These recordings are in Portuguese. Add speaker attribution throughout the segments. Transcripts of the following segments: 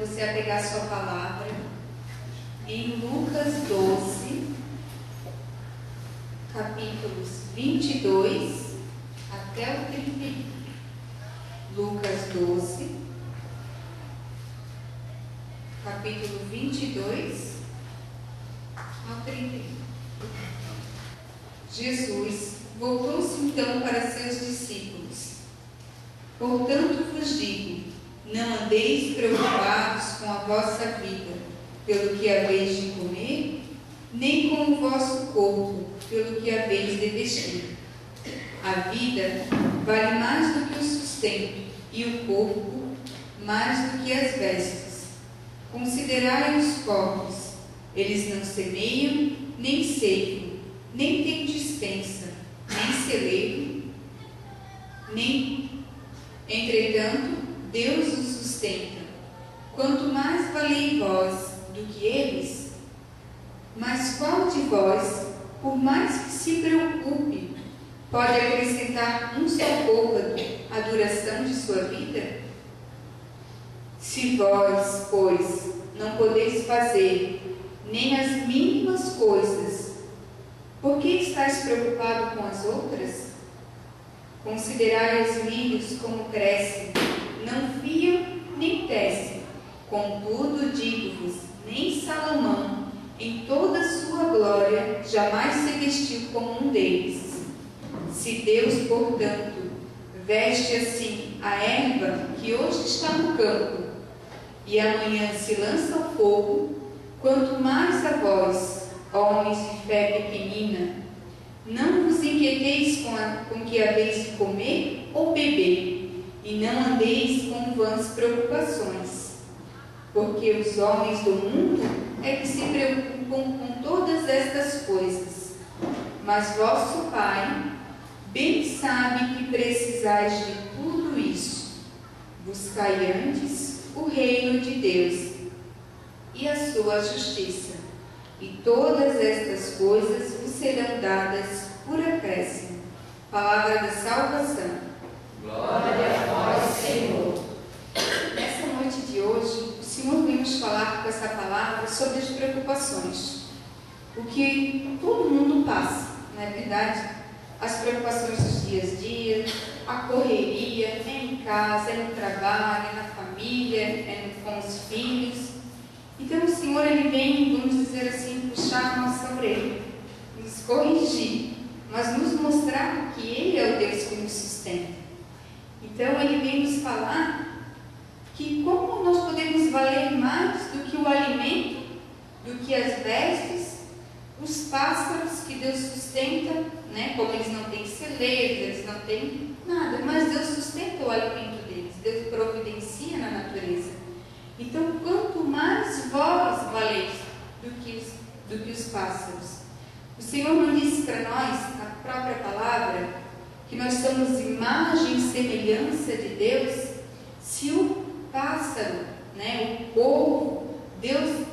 Speaker 1: você a pegar sua palavra em Lucas 12, capítulos 22 até o 31. Lucas 12, capítulo 22 ao 31. Jesus voltou-se então para seus discípulos. Portanto vos digo, não andeis preocupados com a vossa vida, pelo que haveis de comer, nem com o vosso corpo, pelo que haveis de vestir. A vida vale mais do que o sustento, e o corpo mais do que as vestes. Considerai os corpos, eles não semeiam, nem ceifam, nem têm dispensa, nem celeiro, entretanto, Deus os sustenta. Quanto mais valei vós do que eles? Mas qual de vós, por mais que se preocupe, pode acrescentar um só côvado à duração de sua vida? Se vós, pois, não podeis fazer nem as mínimas coisas, por que estáis preocupado com as outras? Considerai os lírios como crescem, não fiam nem tecem. Contudo, digo-vos, nem Salomão, em toda a sua glória, jamais se vestiu como um deles. Se Deus, portanto, veste assim a erva que hoje está no campo e amanhã se lança ao fogo, quanto mais a vós, homens de fé pequenina, não vos inquieteis com o que haveis de comer ou beber, e não andeis com vãs preocupações, porque os homens do mundo é que se preocupam com todas estas coisas. Mas vosso Pai bem sabe que precisais de tudo isso. Buscai antes o reino de Deus e a sua justiça, e todas estas coisas vos serão dadas por acréscimo. Palavra da salvação.
Speaker 2: Glória a vós, Senhor.
Speaker 1: Nessa noite de hoje, o Senhor vem nos falar com essa palavra sobre as preocupações. O que todo mundo passa, não é verdade? As preocupações dos dias a dia, a correria, é em casa, é no trabalho, é na família, com os filhos. Então o Senhor, Ele vem, vamos dizer assim, puxar a nossa orelha, nos corrigir, mas nos mostrar que Ele é o Deus que nos sustenta. Então Ele vem nos falar que como nós podemos valer mais do que o alimento, do que as vestes, os pássaros que Deus sustenta, né? Como eles não têm celeiros, eles não têm nada, mas Deus sustenta o alimento deles, Deus providencia na natureza. Então, quanto mais vós valeis do que os pássaros. O Senhor não disse para nós, na própria palavra, que nós somos imagem e semelhança de Deus. Se o pássaro, né, o povo, Deus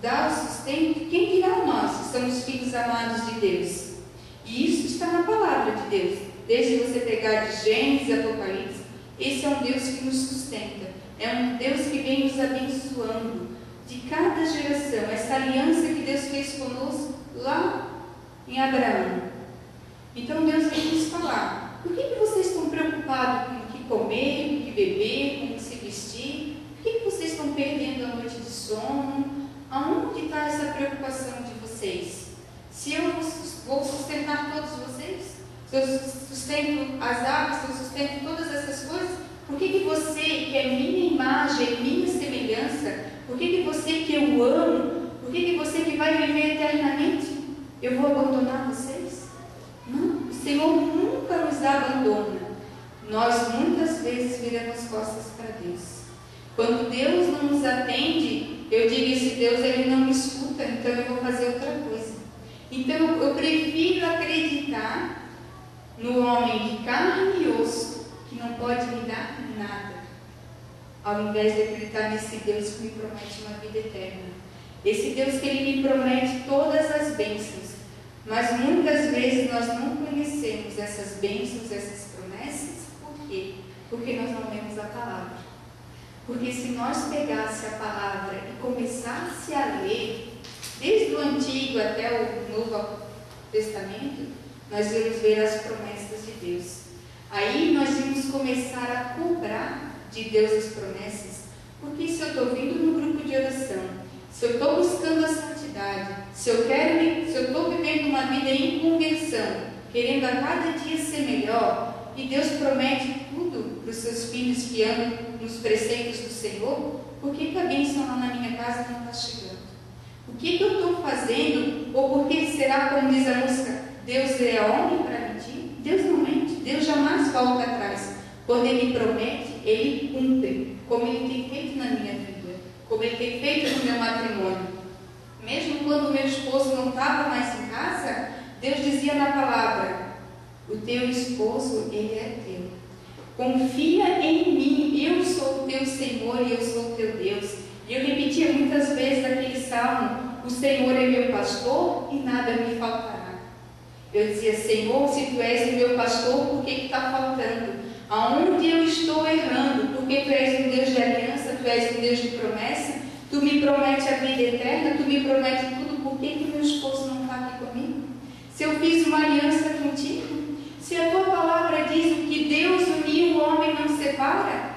Speaker 1: dá o sustento, quem dirá nós que somos filhos amados de Deus? E isso está na palavra de Deus. Desde você pegar de Gênesis e Apocalipse, esse é um Deus que nos sustenta. É um Deus que vem nos abençoando de cada geração. Essa aliança que Deus fez conosco lá em Abraão. Então Deus vem nos falar: por que vocês estão preocupados com o que comer, com o que beber, com o que se vestir? Por que vocês estão perdendo a noite de sono? Aonde está essa preocupação de vocês? Se eu vou sustentar todos vocês, se eu sustento as aves, se eu sustento todas essas coisas, por que você, que é minha imagem, minha semelhança, por que você que eu amo, por que você que vai viver eternamente, eu vou abandonar vocês? Não, o Senhor nunca nos abandona. Nós muitas vezes viramos costas para Deus. Quando Deus não nos atende, eu digo: esse Deus, Ele não me escuta, então eu vou fazer outra coisa. Então eu prefiro acreditar no homem de carne e osso, que não pode me dar nada, ao invés de acreditar nesse Deus que me promete uma vida eterna. Esse Deus que Ele me promete todas as bênçãos, mas muitas vezes nós não conhecemos essas bênçãos, essas promessas. Por quê? Porque nós não lemos a palavra. Porque se nós pegássemos a palavra e começasse a ler, desde o Antigo até o Novo Testamento, nós íamos ver as promessas de Deus. Aí nós íamos começar a cobrar de Deus as promessas, porque se eu estou vindo no grupo de oração, se eu estou buscando a santidade, se eu estou vivendo uma vida em conversão, querendo a cada dia ser melhor, e Deus promete tudo para os seus filhos que andam nos preceitos do Senhor, por que a bênção lá na minha casa não está chegando? O que eu estou fazendo? Ou por que será, como diz a música, Deus é homem para mentir? Deus não mente, Deus jamais volta atrás. Quando Ele promete, Ele cumpre, como Ele tem feito na minha vida, como Ele tem feito no meu matrimônio. Mesmo quando o meu esposo não estava mais em casa, Deus dizia na palavra: o teu esposo, ele é teu. Confia em mim, eu sou o teu Senhor e eu sou o teu Deus. E eu repetia muitas vezes aquele salmo: o Senhor é meu pastor e nada me faltará. Eu dizia: Senhor, se tu és o meu pastor, por que está faltando? Aonde eu estou errando? Porque tu és um Deus de aliança, tu és um Deus de promessa, tu me promete a vida eterna, tu me promete tudo, por que meu esposo não está aqui comigo? Se eu fiz uma aliança contigo, se a tua palavra diz que Deus uniu, o homem não separa,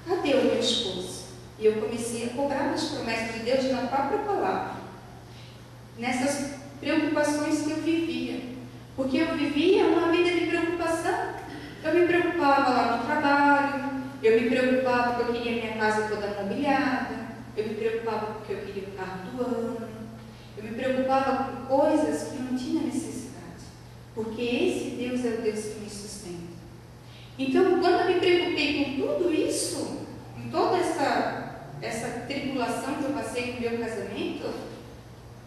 Speaker 1: cadê o meu esposo? E eu comecei a cobrar as promessas de Deus na própria palavra, nessas preocupações que eu vivia, porque eu vivia uma vida de preocupação. Eu me preocupava lá no trabalho, eu me preocupava porque eu queria minha casa toda mobiliada, eu me preocupava porque eu queria o carro do ano, eu me preocupava com coisas que não tinha necessidade, porque esse Deus é o Deus que me sustenta. Então, quando eu me preocupei com tudo isso, em toda essa tribulação que eu passei no meu casamento,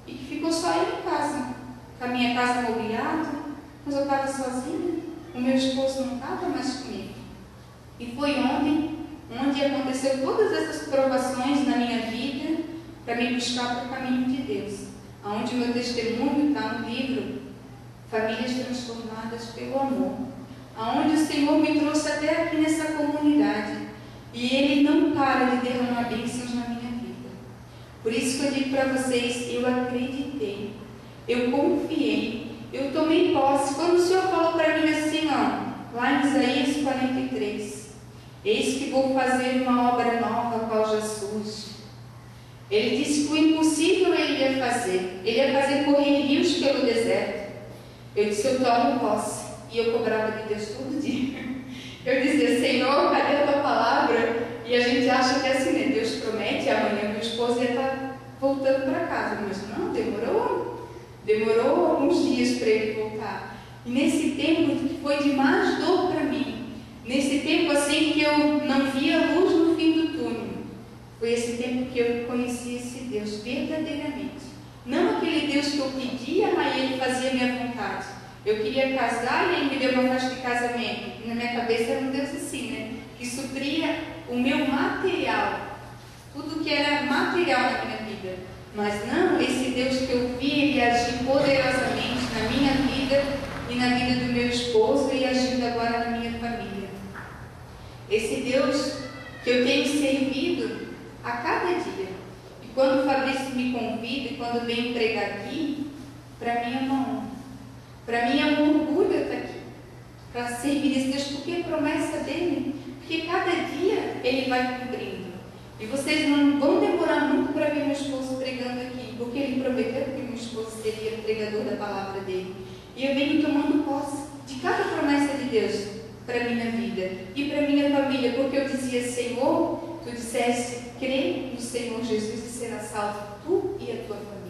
Speaker 1: e que ficou só eu em casa, com a minha casa mobiliada, mas eu estava sozinha, o meu esposo não estava mais comigo. E foi onde aconteceu todas essas provações na minha vida, para me buscar para o caminho de Deus. Onde o meu testemunho está no livro Famílias Transformadas pelo Amor. Aonde o Senhor me trouxe até aqui nessa comunidade. E Ele não para de derramar bênçãos na minha vida. Por isso que eu digo para vocês, eu acreditei, eu confiei, eu tomei posse. Quando o Senhor falou para mim assim, lá em Isaías 43, eis que vou fazer uma obra nova, a qual já surge. Ele disse que o impossível Ele ia fazer. Ele ia fazer correr rios pelo deserto. Eu disse: eu tomo posse. E eu cobrava de Deus todo dia. Eu dizia: Senhor, cadê a tua palavra? E a gente acha que é assim, né? Deus promete, amanhã meu esposo ia estar voltando para casa. Mas não, demorou alguns dias para ele voltar. E nesse tempo que foi de mais dor para mim, nesse tempo assim que eu não via luz no fim do túnel, foi esse tempo que eu conheci esse Deus verdadeiramente. Não aquele Deus que eu pedia, mas Ele fazia minha vontade. Eu queria casar e Ele me deu uma festa de casamento. E na minha cabeça era um Deus assim, né? Que supria o meu material, tudo que era material na minha vida. Mas não, esse Deus que eu vi, Ele agir poderosamente na minha vida e na vida do meu esposo e agindo agora na minha família. Esse Deus que eu tenho servido a cada dia. E quando o Fabrício me convida e quando vem pregar aqui, para mim é uma honra. Para mim é um orgulho estar aqui, para servir esse Deus, porque é promessa dele, porque cada dia Ele vai cumprindo. E vocês não vão demorar muito para ver meu esposo pregando aqui, porque Ele prometeu que meu esposo seria o pregador da palavra dele. E eu venho tomando posse de cada promessa de Deus para a minha vida e para a minha família, porque eu dizia: Senhor, tu disseste, crê no Senhor Jesus e será salvo tu e a tua família.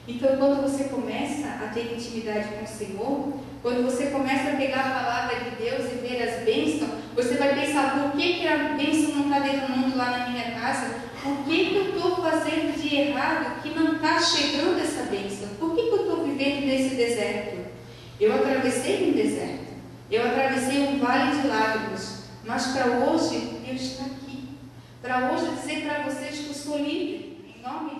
Speaker 1: Então, quando você começa a ter intimidade com o Senhor, quando você começa a pegar a palavra de Deus e ver as bênçãos, você vai pensar: por que a bênção não está derramando lá na minha casa? O que eu estou fazendo de errado que não está chegando essa bênção? Por que eu estou vivendo nesse deserto? Eu atravessei um deserto, eu atravessei um vale de lágrimas, mas para hoje eu estou aqui. Para hoje dizer para vocês que eu sou livre, em nome de